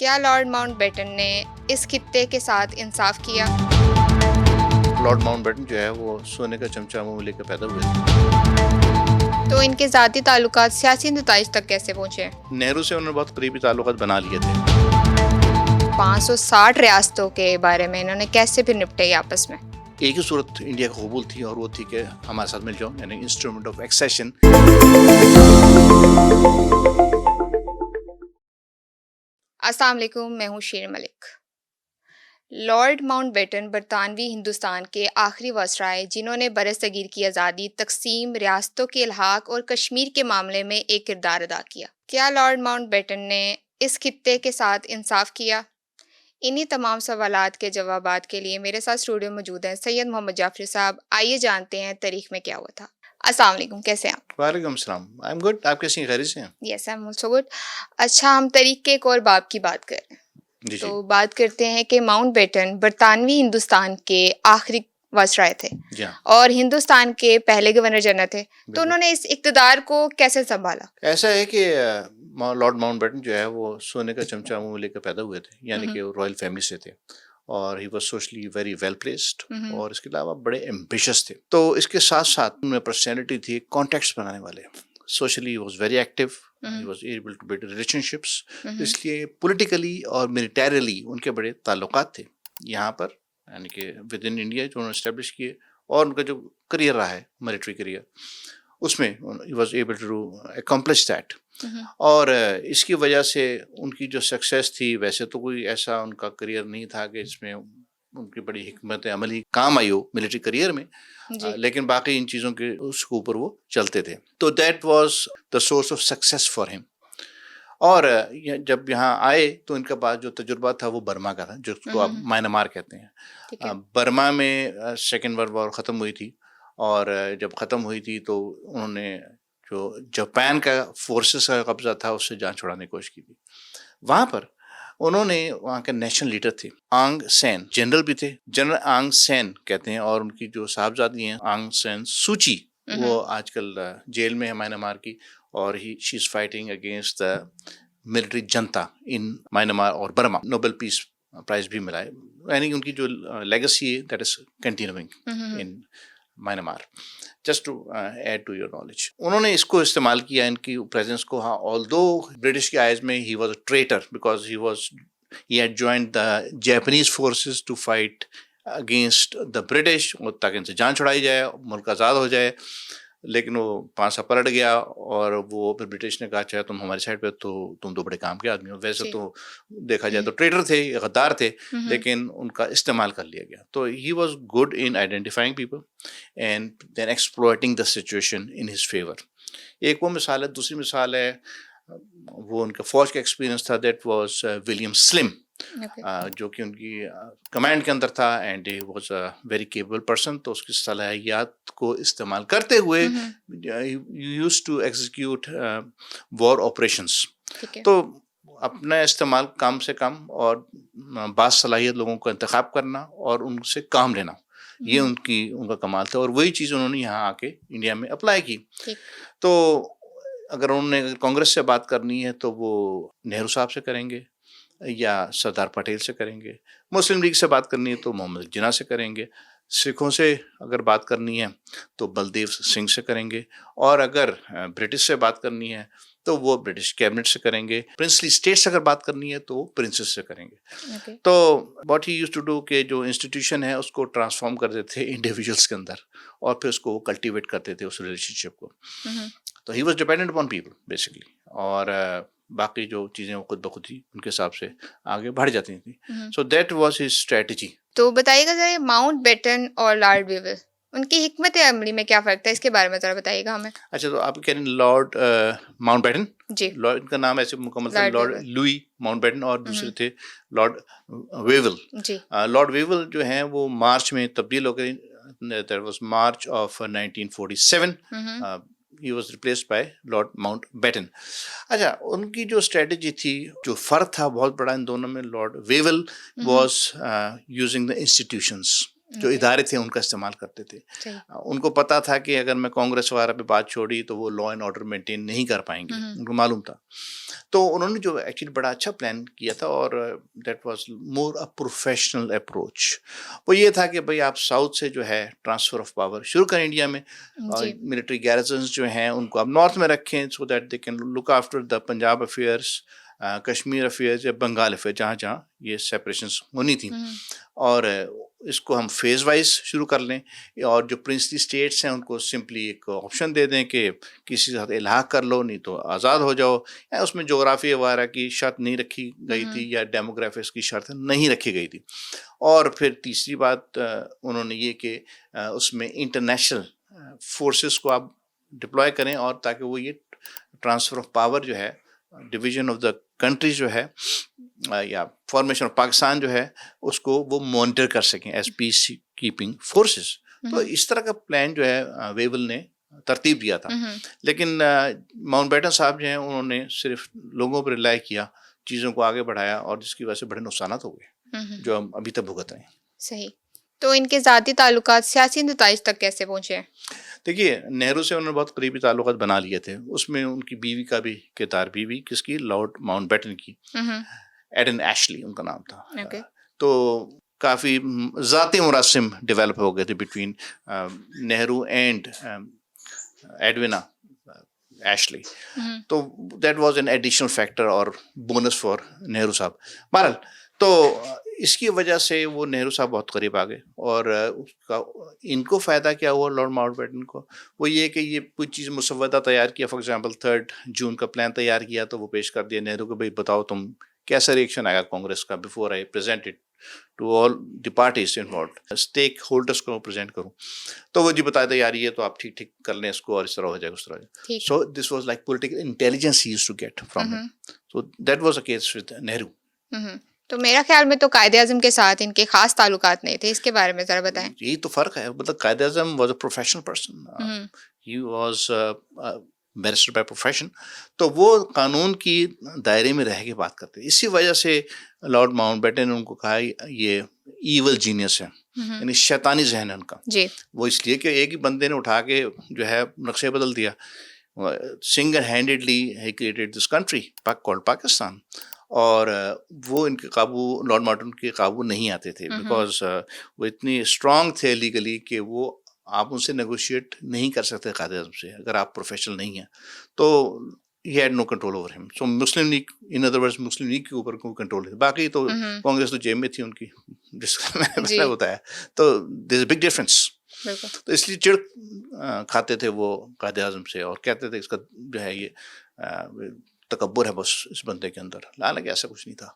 کیا lord Mount beaten نے اس خطے کے ساتھ انصاف کیا؟ لارڈ ماؤنٹ بیٹن جو ہے وہ سونے کا چمچہ منہ میں لے کے پیدا ہوئے تھے. تو ان کے ذاتی تعلقات سیاسی نتائج تک کیسے پہنچے؟ نہرو سے انہوں نے بہت قریبی تعلقات بنا لیے تھے. 560 ریاستوں کے بارے میں انہوں نے کیسے پھر نپٹے یہ آپس میں؟ ایک ہی صورت انڈیا کو قبول تھی اور وہ تھی کہ ہمارے ساتھ مل جاؤ، یعنی انسٹرومنٹ آف ایکسیشن. السلام علیکم، میں ہوں شیر ملک. لارڈ ماؤنٹ بیٹن برطانوی ہندوستان کے آخری وزرائے جنہوں نے برصغیر کی آزادی، تقسیم، ریاستوں کے الحاق اور کشمیر کے معاملے میں ایک کردار ادا کیا. کیا لارڈ ماؤنٹ بیٹن نے اس خطے کے ساتھ انصاف کیا؟ انہی تمام سوالات کے جوابات کے لیے میرے ساتھ اسٹوڈیو موجود ہیں سید محمد جعفری صاحب. آئیے جانتے ہیں تاریخ میں کیا ہوا تھا. السلام علیکم، کیسے ہیں آپ؟ وعلیکم السلام، آئی ایم گڈ. آپ کیسی ہیں؟ خیریت سے ہیں؟ یس آئی ایم آلسو گڈ. اچھا، ہم تاریخ کے ایک اور باب کی بات کر رہے ہیں. جی تو بات کرتے ہیں کہ ماؤنٹ بیٹن برطانوی ہندوستان کے آخری وزرائے تھے جی ہاں. اور ہندوستان کے پہلے گورنر جنرل تھے. تو انہوں نے اس اقتدار کو کیسے سنبھالا؟ ایسا ہے کہ لارڈ ماؤنٹ بیٹن جو ہے وہ سونے کا چمچہ منہ میں لے کے پیدا ہوئے تھے، یعنی کہ وہ رائل فیملی سے تھے اور he was socially very well placed اور اس کے علاوہ بڑے ایمبیشس تھے. تو اس کے ساتھ ساتھ ان میں پرسنالٹی تھی، کانٹیکٹس بنانے والے. Socially was very active, he was able to build relationships. اس لیے پولیٹیکلی اور ملیٹریلی ان کے بڑے تعلقات تھے یہاں پر، یعنی کہ ود ان انڈیا جو انہوں نے اسٹیبلش کیے. اور ان کا جو کریئر رہا ہے ملٹری کریئر، اس میں he was able to accomplish that. اور اس کی وجہ سے ان کی جو سکسیس تھی، ویسے تو کوئی ایسا ان کا کریئر نہیں تھا کہ اس میں ان کی بڑی حکمت عملی کام آئی ہو ملٹری کریئر میں، لیکن باقی ان چیزوں کے اس کے اوپر وہ چلتے تھے. تو that was the source of success for ہم. اور جب یہاں آئے تو ان کا پاس جو تجربہ تھا وہ برما کا تھا، جس کو آپ میانمار کہتے ہیں. برما میں سیکنڈ ورلڈ وار ختم ہوئی تھی، اور جب ختم ہوئی تھی تو انہوں نے جو جاپان کا فورسز کا قبضہ تھا اس سے جان چھڑانے کی کوشش کی تھی. وہاں پر انہوں نے، وہاں کے نیشنل لیڈر تھے آنگ سین، جنرل بھی تھے، جنرل آنگ سین کہتے ہیں، اور ان کی جو صاحبزادی ہیں آنگ سین سوچی، وہ آج کل جیل میں ہے میانمار کی، اور she is fighting against the military junta in Myanmar اور برما. نوبل پیس پرائز بھی ملا ہے، یعنی ان کی جو لیگسی ہے that is continuing in Myanmar. Just to add to your knowledge, انہوں نے اس کو استعمال کیا، ان کی پریزنس کو. ہاں، آلدو برٹش کی آئیز میں he was a traitor because he had joined the Japanese forces to fight against the British, تاکہ ان سے جان چھڑائی جائے، ملک آزاد ہو جائے. لیکن وہ پانسا پلٹ گیا، اور وہ پھر برٹش نے کہا چاہے تم ہماری سائڈ پہ تو تم تو بڑے کام کے آدمی ہو. ویسے تو دیکھا جائے تو ٹریٹر تھے، غدار تھے، لیکن ان کا استعمال کر لیا گیا. تو he was good in identifying people and then exploiting the situation in his favour. ایک وہ مثال ہے. دوسری مثال ہے، وہ ان کا فوج کا ایکسپیرئنس تھا، دیٹ واز ولیم سلم، جو کہ ان کی کمانڈ کے اندر تھا، and he was a very capable person. تو اس کی صلاحیات کو استعمال کرتے ہوئے use to execute war operations. تو اپنا استعمال کم سے کم اور بعض صلاحیت لوگوں کو انتخاب کرنا اور ان سے کام لینا، یہ ان کا کمال تھا. اور وہی چیز انہوں نے یہاں آ کے انڈیا میں اپلائی کی. تو اگر انہوں نے کانگریس سے بات کرنی ہے تو وہ نہرو صاحب سے کریں گے یا سردار پٹیل سے کریں گے. مسلم لیگ سے بات کرنی ہے تو محمد جناح سے کریں گے. سکھوں سے اگر بات کرنی ہے تو بلدیو سنگھ سے کریں گے. اور اگر برٹش سے بات کرنی ہے تو وہ برٹش کیبنٹ سے کریں گے. پرنسلی اسٹیٹ سے اگر بات کرنی ہے تو وہ پرنسس سے کریں گے. تو what he use to do کہ جو انسٹیٹیوشن ہے اس کو ٹرانسفارم کر دیتے تھے انڈیویجولس کے اندر، اور پھر اس کو کلٹیویٹ کرتے تھے اس ریلیشن شپ کو. تو he was dependent upon people basically, اور باقی جو چیزیں وہ خود بخود ہی ان کے حساب سے آگے بڑھ جاتی تھیں. سو دیٹ واز ہز اسٹریٹجی. تو بتائیے گا ذرا ماؤنٹ بیٹن اور لارڈ ویول، ان کی حکمت عملی میں کیا فرق تھا، اس کے بارے میں ذرا بتائیے گا ہمیں. اچھا، تو آپ کہہ رہے ہیں لارڈ ماؤنٹ بیٹن. جی، ان کا نام ایسے مکمل تھا لارڈ لوئی ماؤنٹ بیٹن، اور دوسرے تھے لارڈ ویول. جی، لارڈ ویول جو ہیں وہ مارچ میں تبدیل ہو گئے. That was March of 1947. He was replaced by Lord Mountbatten. اچھا، ان کی جو اسٹریٹجی تھی، جو فرق تھا بہت بڑا ان دونوں میں، Lord Wavell was using the institutions. جو ادارے تھے ان کا استعمال کرتے تھے. ان کو پتا تھا کہ اگر میں کانگریس وغیرہ پہ بات چھوڑی تو وہ لا اینڈ آرڈر مینٹین نہیں کر پائیں گے, ان کو معلوم تھا. تو انہوں نے جو ایکچولی بڑا اچھا پلان کیا تھا, اور that was more a professional approach. وہ یہ تھا کہ بھائی آپ ساؤتھ سے جو ہے ٹرانسفر آف پاور شروع کریں انڈیا میں, اور ملٹری گیرزنز جو ہیں ان کو آپ نارتھ میں رکھیں, so that they can look after the Punjab affairs, Kashmir affairs یا بنگال افیئر, جہاں جہاں یہ سیپریشنس ہونی تھیں. اور اس کو ہم فیز وائز شروع کر لیں, اور جو پرنسلی اسٹیٹس ہیں ان کو سمپلی ایک آپشن دے دیں کہ کسی ساتھ الحاق کر لو, نہیں تو آزاد ہو جاؤ. یا اس میں جغرافیہ وغیرہ کی شرط نہیں رکھی گئی تھی, یا ڈیموگرافکس کی شرط نہیں رکھی گئی تھی. اور پھر تیسری بات انہوں نے یہ کہ اس میں انٹرنیشنل فورسز کو آپ ڈپلوائے کریں, اور تاکہ وہ یہ ٹرانسفر آف پاور جو ہے, ڈویژن آف دا کنٹری جو ہے, یا فارمیشن آف پاکستان جو ہے, اس کو وہ مانیٹر کر سکیں ایز پیس کیپنگ فورسز. تو اس طرح کا پلان جو ہے ویول نے ترتیب دیا تھا. لیکن ماؤنٹ بیٹن صاحب جو ہیں انہوں نے صرف لوگوں پر ریلائی کیا, چیزوں کو آگے بڑھایا, اور جس کی وجہ سے بڑے نقصانات ہو گئے جو ہم ابھی تک بھگت رہے ہیں. صحیح. تو ان کے ذاتی تعلقات سیاسی نتائج تک کیسے پہنچے؟ دیکھیے, نہرو سے انہوں نے بہت قریبی تعلقات بنا لیے تھے. اس میں ان کی بیوی کا بھی کردار, بیوی کس کی, لارڈ ماؤنٹ بیٹن کی, ایڈن ایشلی ان کا نام تھا. تو کافی ذاتی مراسم ڈیولپ ہو گئے تھے بٹوین نہرو اینڈ ایڈونا ایشلی. تو that was an additional factor اور بونس فار نہرو صاحب. بہرحال تو اس کی وجہ سے وہ نہرو صاحب بہت قریب آ گئے, اور اس کا ان کو فائدہ کیا ہوا لارڈ ماؤنٹ بیٹن کو, وہ یہ کہ یہ کوئی چیز مسودہ تیار کیا, فار ایگزامپل 3 جون کا پلان تیار کیا, تو وہ پیش کر دیا نہرو کو, بھائی بتاؤ تم کیسا ریئیکشن آئے گا کانگریس کا, before I present it to all the parties involved, stakeholders کو پریزنٹ کروں. تو وہ جی بتایا تھا یار یہ تو آپ ٹھیک ٹھیک کر لیں اس کو, اور اس طرح ہو جائے گا, اس طرح ہو جائے. So this was like political intelligence he used to get from him. So that was a case with Nehru. تو میرا خیال میں تو قائد اعظم کے ساتھ ان کے خاص تعلقات نہیں تھے, اس کے بارے میں ذرا بتائیں. یہی تو فرق ہے. مطلب Quaid Azam was a professional person, he was barrister by profession. تو وہ قانون کی دائرے میں رہ کے بات کرتے. اسی وجہ سے لارڈ ماؤنٹ بیٹن نے ان کو کہا یہ ایول جینیس ہے, یعنی شیطانی ذہن ہے ان کا. وہ اس لیے کہ ایک ہی بندے نے اٹھا کے جو ہے نقشے بدل دیا. Single handedly he created this country called Pakistan, اور وہ ان کے قابو, لارڈ مارٹن کے قابو نہیں آتے تھے, بیکاز وہ اتنی اسٹرانگ تھے لیگلی کہ وہ آپ ان سے نیگوشیٹ نہیں کر سکتے قائد اعظم سے اگر آپ پروفیشنل نہیں ہیں. تو he had no control over him. So Muslim league, in other words Muslim league کے اوپر کوئی کنٹرول نہیں. باقی تو کانگریس تو جیب میں تھی ان کی, جس کا میں نے پہلے بتایا. تو there is a big difference. تو اس لیے چڑ کھاتے تھے وہ قائد اعظم سے, اور کہتے تھے اس کا جو ہے یہ تکبر ہے بس اس بندے کے اندر. حالانکہ ایسا کچھ نہیں تھا,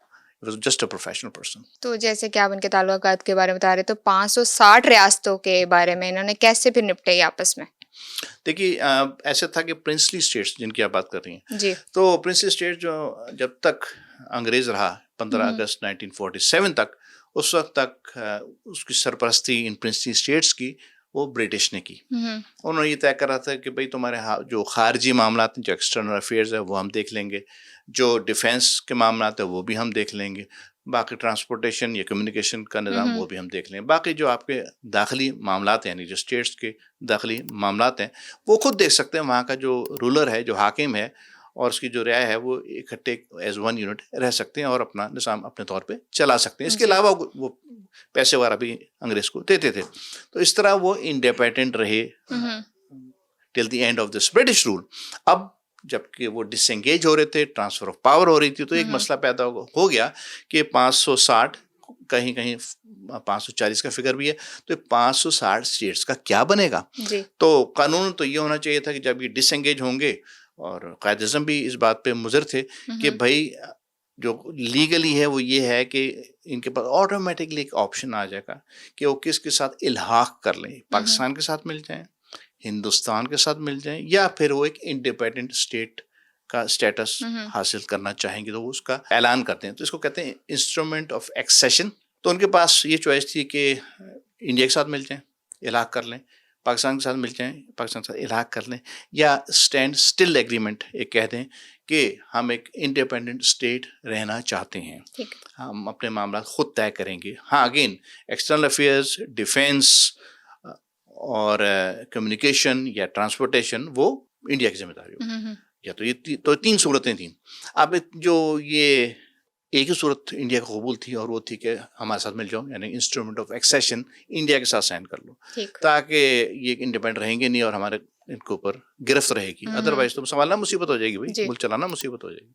it was just a professional person. تو جیسے کہ آپ ان کے تعلقات کے بارے میں بتا رہے, تو 560 ریاستوں کے بارے میں انہوں نے کیسے پھر نپٹے آپس میں؟ دیکھیے ایسا تھا کہ پرنسلی اسٹیٹس جن کی آپ بات کر رہی ہیں, جی, تو پرنسلی اسٹیٹ جو جب تک انگریز رہا 15 اگست 1947 تک, اس وقت تک اس کی سرپرستی ان پرنسلی اسٹیٹس کی وہ برٹش نے کی. انہوں نے یہ طے کرا تھا کہ بھائی تمہارے جو خارجی معاملات ہیں, جو ایکسٹرنل افیئرز ہیں وہ ہم دیکھ لیں گے, جو ڈیفینس کے معاملات ہیں وہ بھی ہم دیکھ لیں گے, باقی ٹرانسپورٹیشن یا کمیونیکیشن کا نظام وہ بھی ہم دیکھ لیں گے, باقی جو آپ کے داخلی معاملات ہیں یعنی جو اسٹیٹس کے داخلی معاملات ہیں وہ خود دیکھ سکتے ہیں. وہاں کا جو رولر ہے, جو حاکم ہے, اور اس کی جو رعایا ہے, وہ اکٹھے ایز ون یونٹ رہ سکتے ہیں اور اپنا نظام اپنے طور پہ چلا سکتے ہیں. اس کے علاوہ وہ پیسے وغیرہ بھی انگریز کو دیتے تھے. تو اس طرح وہ انڈیپینڈنٹ رہے till the end of this British rule. اب جب کہ وہ ڈس انگیج ہو رہے تھے, ٹرانسفر آف پاور ہو رہی تھی, تو ایک مسئلہ پیدا ہو گیا کہ 560 کہیں کہیں 540 کا فگر بھی ہے, تو 560 اسٹیٹس کا کیا بنے گا. تو قانون تو یہ ہونا چاہیے تھا کہ جب یہ ڈس انگیج ہوں گے, اور قائد اعظم بھی اس بات پہ مضر تھے کہ بھائی جو لیگلی ہے وہ یہ ہے کہ ان کے پاس آٹومیٹکلی ایک آپشن آ جائے گا کہ وہ کس کے ساتھ الحاق کر لیں, پاکستان کے ساتھ مل جائیں, ہندوستان کے ساتھ مل جائیں, یا پھر وہ ایک انڈیپینڈنٹ اسٹیٹ کا اسٹیٹس حاصل کرنا چاہیں گے تو وہ اس کا اعلان کرتے ہیں. تو اس کو کہتے ہیں انسٹرومنٹ آف ایکسیشن. تو ان کے پاس یہ چوائس تھی کہ انڈیا کے ساتھ مل جائیں, الحاق کر لیں, پاکستان کے ساتھ مل جائیں, پاکستان کے ساتھ الحاق کر لیں, یا اسٹینڈ اسٹل ایگریمنٹ ایک کہہ دیں کہ ہم ایک انڈیپینڈنٹ اسٹیٹ رہنا چاہتے ہیں, ہم اپنے معاملات خود طے کریں گے. ہاں اگین ایکسٹرنل افیئرس, ڈیفینس اور کمیونیکیشن یا ٹرانسپورٹیشن وہ انڈیا کی ذمہ داری ہوگی. یا تو یہ تو 3 صورتیں تھیں. اب جو یہ ایک ہی صورت انڈیا کا قبول تھی, اور وہ تھی کہ ہمارے ساتھ مل جاؤ, یعنی انسٹرومنٹ آف ایکسیشن انڈیا کے ساتھ سائن کر لو, تاکہ یہ انڈیپینڈنٹ رہیں گے نہیں اور ہمارے ان کے اوپر گرفت رہے گی, ادروائز تو سنبھالنا مصیبت ہو جائے گی بھائی, ملک چلانا مصیبت ہو جائے گی.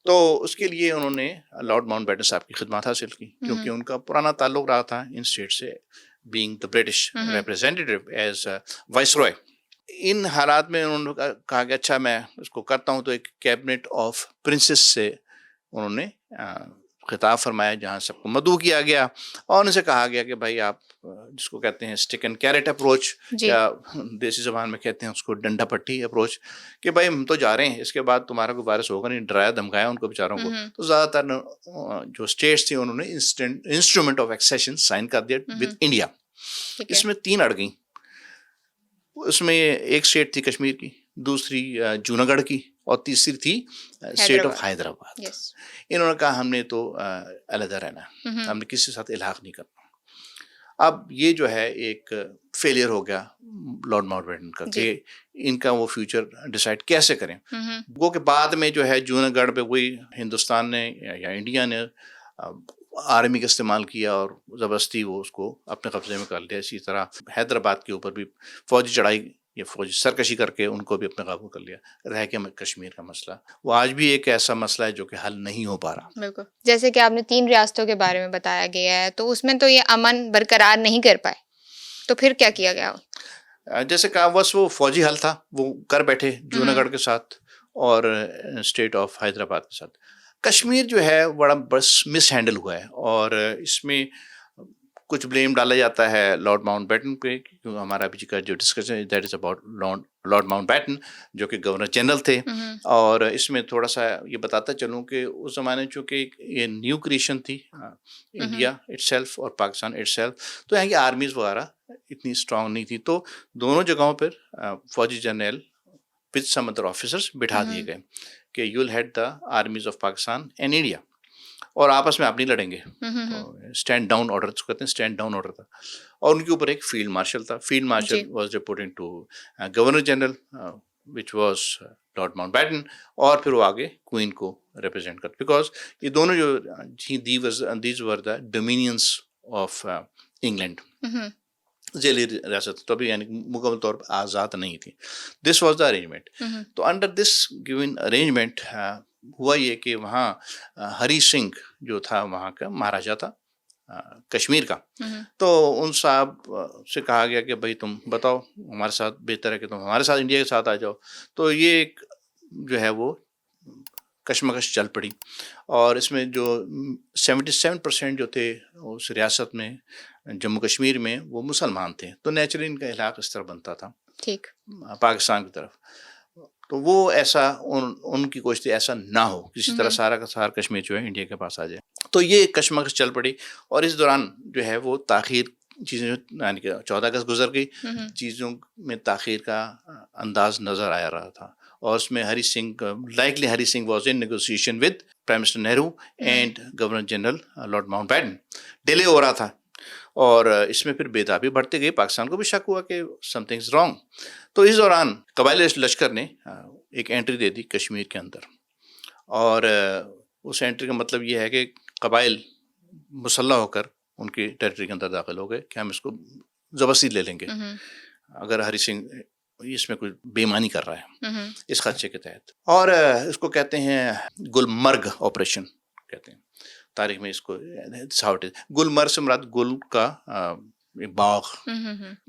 تو اس کے لیے انہوں نے لارڈ ماؤنٹ بیٹن صاحب کی خدمات حاصل کی, کیونکہ ان کا پرانا تعلق رہا تھا ان اسٹیٹ سے, being the British representative as viceroy. ان حالات میں انہوں نے کہا کہ اچھا میں اس کو کرتا ہوں, تو ایک کیبنٹ آف پرنسس سے انہوں نے خطاب فرمایا, جہاں سب کو مدعو کیا گیا اور ان سے کہا گیا کہ بھائی آپ جس کو کہتے ہیں اسٹک اینڈ کیرٹ اپروچ, یا دیسی زبان میں کہتے ہیں اس کو ڈنڈا پٹی اپروچ, کہ بھائی ہم تو جا رہے ہیں, اس کے بعد تمہارا کوئی وائرس ہوگا نہیں. ڈرایا دھمکایا ان کو بیچاروں کو. تو زیادہ تر جو اسٹیٹس تھیں انہوں نے انسٹرومنٹ آف ایکسیشن سائن کر دیا وتھ انڈیا. اس میں 3 اڑ گئیں. اس میں ایک اسٹیٹ تھی کشمیر کی, دوسری جوناگڑھ کی, اور تیسری تھی اسٹیٹ آف حیدرآباد. انہوں نے کہا ہم نے تو علیحدہ رہنا ہے, ہم نے کسی کے ساتھ الحاق نہیں کرنا. اب یہ جو ہے ایک فیلئر ہو گیا لارڈ ماؤنٹ بیٹن کا, کہ ان کا وہ فیوچر ڈیسائیڈ کیسے کریں. وہ کہ بعد میں جو ہے جوناگڑھ پہ وہی ہندوستان نے یا انڈیا نے آرمی کا استعمال کیا اور زبردستی وہ اس کو اپنے قبضے میں کر لیا. اسی طرح حیدرآباد کے اوپر بھی فوجی چڑھائی یا فوجی سرکشی کر کے ان کو بھی اپنے قابو کر لیا. رہ کے کشمیر کا مسئلہ وہ آج بھی ایک ایسا مسئلہ ہے جو کہ حل نہیں ہو پا رہا. بالکل, جیسے کہ آپ نے 3 ریاستوں کے بارے میں بتایا گیا ہے, تو اس میں تو یہ امن برقرار نہیں کر پائے, تو پھر کیا کیا گیا؟ جیسے کہا بس وہ فوجی حل تھا, وہ کر بیٹھے جوناگڑھ کے ساتھ اور اسٹیٹ آف حیدرآباد کے ساتھ. کشمیر جو ہے بڑا بس مس ہینڈل ہوا ہے, اور اس میں کچھ بلیم ڈالا جاتا ہے لارڈ ماؤنٹ بیٹن پہ, کیونکہ ہمارا ابھی کا جو ڈسکشن ہے that is about Lord Mountbatten جو کہ گورنر جنرل تھے. اور اس میں تھوڑا سا یہ بتاتا چلوں کہ اس زمانے میں چونکہ یہ نیو کریشن تھی انڈیا اٹ سیلف اور پاکستان اٹ سیلف, تو یہاں کی آرمیز وغیرہ اتنی اسٹرانگ نہیں تھی. تو دونوں جگہوں پر فوجی جرنیل وتھ سم ادر آفیسرس بٹھا دیے گئے کہ you will had the armies of Pakistan and India, اور آپس میں آپ نہیں لڑیں گے. اسٹینڈ ڈاؤن آرڈر کہتے ہیں, اسٹینڈ ڈاؤن آرڈر تھا. اور ان کے اوپر ایک فیلڈ مارشل تھا. Field marshal was reporting to governor general which was Lord Mountbatten, اور پھر وہ آگے کوئین کو ریپرزینٹ کرتے, بیکاز یہ دونوں جو these were the dominance of England, ذیلی ریاست تو ابھی یعنی مکمل طور پر آزاد نہیں تھی. This was the arrangement. تو انڈر دس گیون ارینجمنٹ ہوا یہ کہ وہاں ہری سنگھ جو تھا وہاں کا مہاراجا تھا کشمیر کا, تو ان صاحب سے کہا گیا کہ بھائی تم بتاؤ ہمارے ساتھ, بہتر ہے کہ تم ہمارے ساتھ انڈیا کے ساتھ آ جاؤ. تو یہ ایک جو ہے وہ کشمکش چل پڑی, اور اس میں جو 77% جو تھے اس ریاست میں جموں کشمیر میں وہ مسلمان تھے. تو نیچرلی ان کا علاقہ اس طرح بنتا تھا ٹھیک پاکستان کی طرف. تو وہ ایسا ان کی کوشش تھی ایسا نہ ہو, کسی طرح سارا کا سارا کشمیر جو ہے انڈیا کے پاس آ جائے. تو یہ کشمکش چل پڑی, اور اس دوران جو ہے وہ تاخیر چیزیں یعنی کہ 14 اگست گزر گئی, چیزوں میں تاخیر کا انداز نظر آیا رہا تھا. اور اس میں Hari Singh likely Hari Singh was in negotiation with prime minister Nehru and governor general Lord Mountbatten. Delay ہو رہا تھا, اور اس میں پھر بےتابی بڑھتے گئی. پاکستان کو بھی شک ہوا کہ سم تھنگ از رانگ. تو اس دوران قبائلی لشکر نے ایک انٹری دے دی کشمیر کے اندر, اور اس انٹری کا مطلب یہ ہے کہ قبائل مسلح ہو کر ان کی ٹیریٹری کے اندر داخل ہو گئے کہ ہم اس کو زبردستی لے لیں گے اگر ہری سنگھ اس میں کوئی بے ایمانی کر رہا ہے اس خدشے کے تحت. اور اس کو کہتے ہیں گلمرگ آپریشن کہتے ہیں تاریخ میں اس کو. گلمرگ سے مراد گل کا باغ.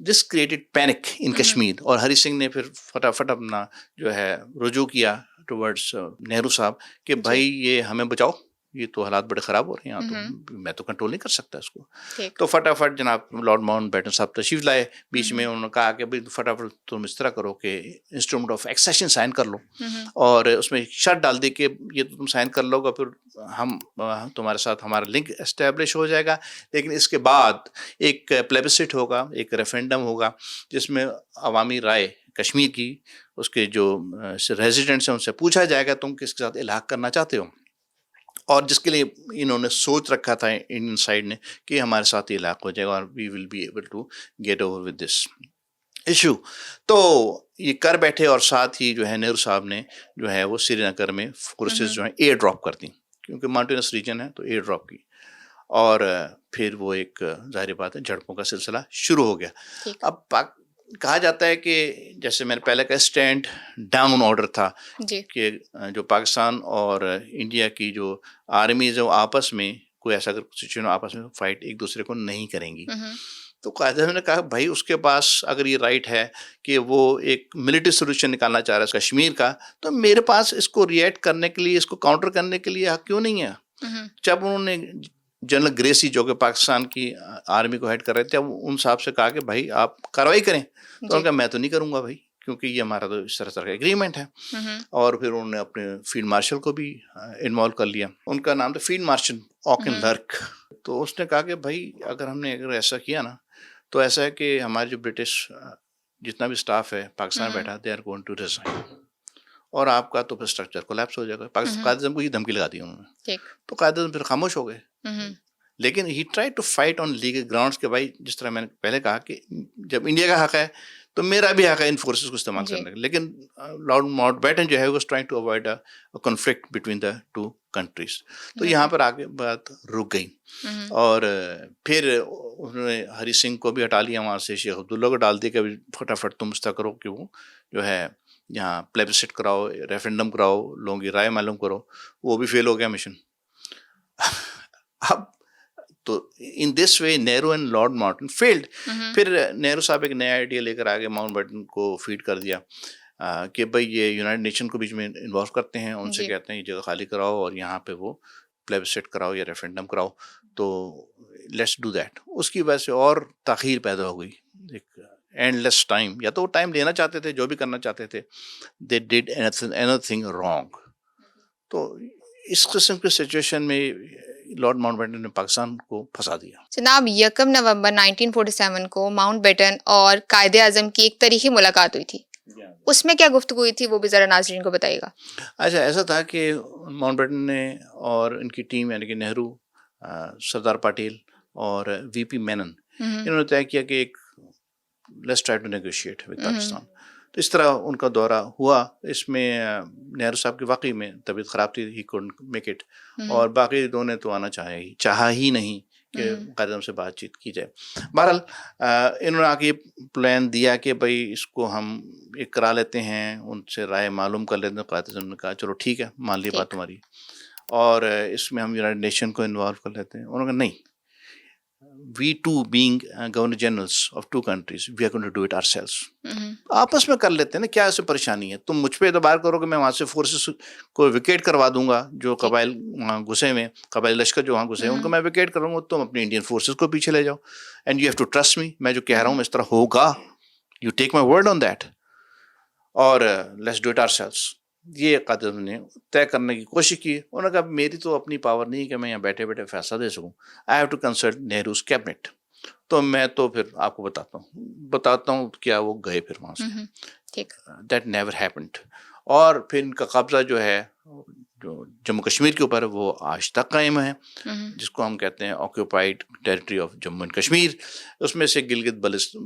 دس کریٹڈ پینک ان کشمیر, اور ہری سنگھ نے پھر فٹافٹ اپنا جو ہے رجوع کیا ٹورڈز نہرو صاحب کہ بھائی یہ ہمیں بچاؤ, یہ تو حالات بڑے خراب ہو رہے ہیں یہاں، تو میں تو کنٹرول نہیں کر سکتا اس کو. ٹھیک. تو فٹافٹ جناب لارڈ ماؤنٹ بیٹن صاحب تشریف لائے. بیچ میں انہوں نے کہا کہ بھائی فٹافٹ تم اس طرح کرو کہ انسٹرومنٹ آف ایکسیشن سائن کر لو، اور اس میں شرط ڈال دی کہ یہ تم سائن کر لو گا، پھر ہم تمہارے ساتھ ہمارا لنک اسٹیبلش ہو جائے گا. لیکن اس کے بعد ایک پلیبسٹ ہوگا، ایک ریفرینڈم ہوگا، جس میں عوامی رائے کشمیر کی، اس کے جو ریزیڈنٹس ہیں ان سے پوچھا جائے گا تم کس کے ساتھ الحاق کرنا چاہتے ہو. اور جس کے لیے انہوں نے سوچ رکھا تھا انڈین سائڈ نے کہ ہمارے ساتھ یہ الحاق ہو جائے گا اور we will be able to get over with this issue. تو یہ کر بیٹھے، اور ساتھ ہی جو ہے نہرو صاحب نے جو ہے وہ سری نگر میں فورسز جو ہیں ایئر ڈراپ کر دیں، کیونکہ ماؤنٹینس ریجن ہے تو ایئر ڈراپ کی. اور پھر وہ ایک ظاہر بات ہے جھڑپوں کا سلسلہ شروع ہو گیا. اب کہا جاتا ہے کہ جیسے میں نے پہلے کا اسٹینڈ ڈاؤن آرڈر تھا کہ جو پاکستان اور انڈیا کی جو آرمیز ہے وہ آپس میں کوئی ایسا اگر سچویشن آپس میں فائٹ ایک دوسرے کو نہیں کریں گی. تو قائد اعظم نے کہا بھائی اس کے پاس اگر یہ رائٹ ہے کہ وہ ایک ملٹری سولوشن نکالنا چاہ رہا ہے کشمیر کا، تو میرے پاس اس کو ریئیکٹ کرنے کے لیے، اس کو کاؤنٹر کرنے کے لیے حق کیوں نہیں ہے. جب انہوں نے جنرل گریسی جو کہ پاکستان کی آرمی کو ہیڈ کر رہے تھے، اب ان صاحب سے کہا کہ بھائی آپ کاروائی کریں، تو انہوں نے کہا میں تو نہیں کروں گا بھائی، کیونکہ یہ ہمارا تو اس طرح کا ایگریمنٹ ہے. اور پھر انہوں نے اپنے فیلڈ مارشل کو بھی انوالو کر لیا. ان کا نام تھا فیلڈ مارشل آکن لرک. تو اس نے کہا کہ بھائی اگر ہم نے اگر ایسا کیا نا، تو ایسا ہے کہ ہمارے جو برٹش جتنا بھی اسٹاف ہے پاکستان بیٹھا، they are going to resign, اور آپ کا تو پھر اسٹرکچر کولیپس ہو جائے گا. قائد اعظم کو یہ دھمکی لگا دی انہوں نے. تو قائد اعظم پھر خاموش ہو گئے. لیکن he try to fight on legal grounds کہ بھائی جس طرح میں نے پہلے کہا کہ جب انڈیا کا حق ہے تو میرا بھی حق ہے ان فورسز کو استعمال کرنے کا. لیکن لارڈ ماؤنٹ بیٹن جو ہے was trying to avoid a conflict between the two countries. تو یہاں پر آگے بات رک گئی. اور پھر انہوں نے ہری سنگھ کو بھی ہٹا لیا وہاں سے، شیخ عبداللہ کو ڈال دیا کہ فٹافٹ تم اس طرح کرو کہ وہ جو ہے یہاں پلیبسٹ کراؤ، ریفرینڈم کراؤ، لوگوں کی رائے معلوم کرو. وہ بھی فیل ہو گیا مشن. اب تو in this way Nehru and Lord Mountbatten. پھر نہرو صاحب ایک نیا آئیڈیا لے کر آگے ماؤنٹ بیٹن کو فیڈ کر دیا کہ بھائی یہ یونائٹڈ نیشن کو بیچ میں انوالو کرتے ہیں، ان سے کہتے ہیں یہ جگہ خالی کراؤ اور یہاں پہ وہ پلیبسٹ کراؤ یا ریفرینڈم کراؤ. تو لیٹس ڈو دیٹ. اس کی وجہ سے اور تاخیر پیدا ہو گئی، ایک اینڈ لیس ٹائم. یا تو وہ ٹائم لینا چاہتے تھے جو بھی کرنا چاہتے تھے، they did any thing wrong. تو اس قسم کی سچویشن میں لارڈ ماؤنٹ بیٹن نے پاکستان کو پھنسا دیا. جناب 1 نومبر 1947 کو ماؤنٹ بیٹن اور قائد اعظم کی ایک تاریخی ملاقات ہوئی تھی. اس میں کیا گفتگو ہوئی تھی وہ بھی ذرا ناظرین کو بتائیے گا. اچھا، ایسا تھا کہ ماؤنٹ بیٹن نے اور ان کی ٹیم یعنی کہ نہرو، سردار پٹیل اور وی پی مینن، انہوں نے طے کیا کہ ایک let's try to negotiate with Pakistan. تو اس طرح ان کا دورہ ہوا. اس میں نہرو صاحب کی واقعی میں طبیعت خراب تھی، ہی کوڈنٹ میک اٹ، اور باقی دونوں نے تو آنا چاہا ہی نہیں کہ قائد اعظم سے بات چیت کی جائے. بہرحال انہوں نے آ کے یہ پلان دیا کہ بھائی اس کو ہم ایک کرا لیتے ہیں، ان سے رائے معلوم کر لیتے ہیں. قائد اعظم نے کہا چلو ٹھیک ہے، مان لی بات تمہاری، اور اس میں ہم یونائٹڈ نیشن کو انوالو کر لیتے ہیں. انہوں نے کہا نہیں، we two being governor generals of 2 countries, we are going to do it ourselves. آپس میں کر لیتے ہیں نا، کیا اسے پریشانی ہے؟ تم مجھ پہ اعتبار کرو کہ میں وہاں سے فورسز کو ویکیٹ کروا دوں گا، جو قبائل وہاں گھسے ہوئے، قبائل لشکر جو وہاں گھسے ہیں ان کو میں ویکیٹ کروں گا. تم اپنی انڈین فورسز کو پیچھے لے جاؤ، and you have to trust me, میں جو کہہ رہا ہوں اس طرح ہوگا، you take my word on that, اور لیٹس ڈو اٹ ourselves. یہ قائد اعظم نے طے کرنے کی کوشش کی. انہوں نے کہا میری تو اپنی پاور نہیں کہ میں یہاں بیٹھے بیٹھے فیصلہ دے سکوں، I have to consult Nehru's cabinet. تو میں تو پھر آپ کو بتاتا ہوں کیا وہ گئے پھر وہاں سے. That never happened. اور پھر ان کا قبضہ جو ہے جو جموں کشمیر کے اوپر وہ آج تک قائم ہے، جس کو ہم کہتے ہیں occupied territory of Jammu and Kashmir. اس میں سے گلگت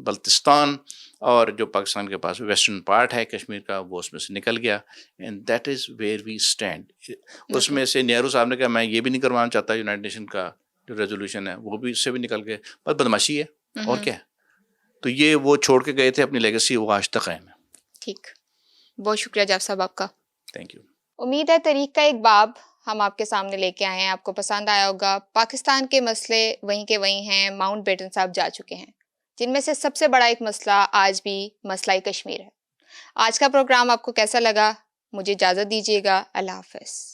بلتستان اور جو پاکستان کے پاس ویسٹرن پارٹ ہے کشمیر کا، وہ اس میں سے نکل گیا. And that is where we stand. اس میں سے نہرو صاحب نے کہا میں یہ بھی نہیں کروانا چاہتا، یونائٹڈ نیشن کا جو ریزولوشن ہے وہ بھی اس سے بھی نکل گئے، بس بدماشی ہے اور کیا ہے. تو یہ وہ چھوڑ کے گئے تھے اپنی لیگیسی، وہ آج تک قائم ہے. ٹھیک، بہت شکریہ جاب صاحب آپ کا. Thank you. امید ہے تاریخ کا ایک باب ہم آپ کے سامنے لے کے آئے ہیں، آپ کو پسند آیا ہوگا. پاکستان کے مسئلے وہیں کے وہیں ہیں. ماؤنٹ بیٹن صاحب جا چکے ہیں، جن میں سے سب سے بڑا ایک مسئلہ آج بھی مسئلہ کشمیر ہے. آج کا پروگرام آپ کو کیسا لگا؟ مجھے اجازت دیجیے گا. اللہ حافظ.